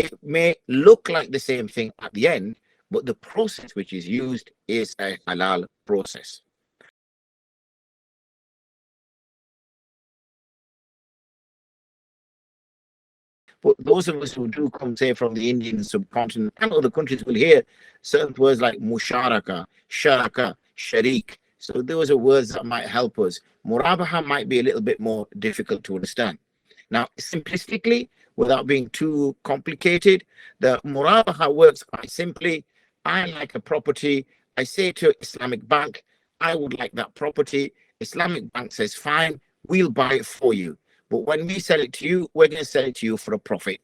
It may look like the same thing at the end, but the process which is used is a halal process. But those of us who do come, say, from the Indian subcontinent and other countries will hear certain words like musharaka, sharaka, sharik. So those are words that might help us. Murabaha might be a little bit more difficult to understand. Now, simplistically, without being too complicated, the Murabaha works quite simply. I like a property. I say to Islamic Bank, I would like that property. Islamic Bank says, fine, we'll buy it for you. But when we sell it to you, we're going to sell it to you for a profit.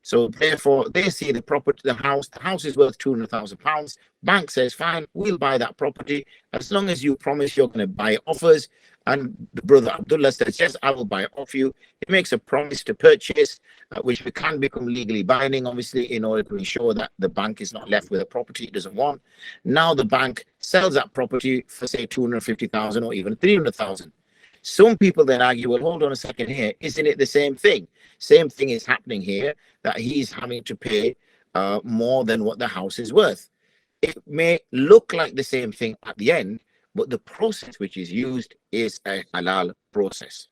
So therefore, they see the property, the house is worth £200,000. Bank says, fine, we'll buy that property as long as you promise you're going to buy it off us. And the brother Abdullah says, yes, I will buy it off you. He makes a promise to purchase, which can become legally binding, obviously, in order to ensure that the bank is not left with a property it doesn't want. Now the bank sells that property for, say, 250,000 or even 300,000. Some people then argue, well, hold on a second here. Isn't it the same thing? Same thing is happening here, that he's having to pay more than what the house is worth. It may look like the same thing at the end, but the process which is used is a halal process.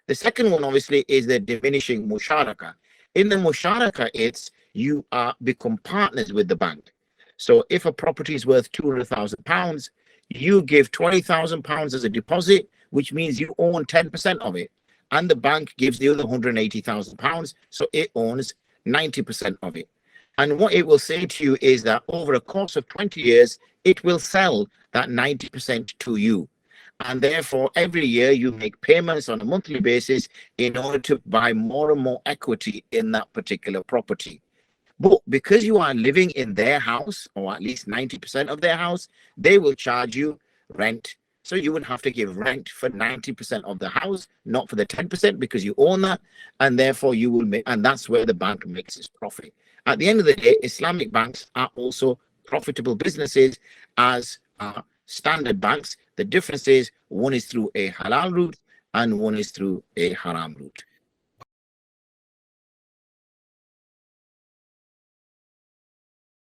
The second one, obviously, is the diminishing musharaka. In the musharaka, it's you become partners with the bank. So if a property is worth £200,000, you give £20,000 as a deposit, which means you own 10% of it. And the bank gives the other £180,000, so it owns 90% of it. And what it will say to you is that over a course of 20 years, it will sell that 90% to you. And therefore, every year you make payments on a monthly basis in order to buy more and more equity in that particular property. But because you are living in their house, or at least 90% of their house, they will charge you rent. So you would have to give rent for 90% of the house, not for the 10%, because you own that. And therefore you will make, and that's where the bank makes its profit. At the end of the day, Islamic banks are also profitable businesses as standard banks. The difference is one is through a halal route and one is through a haram route.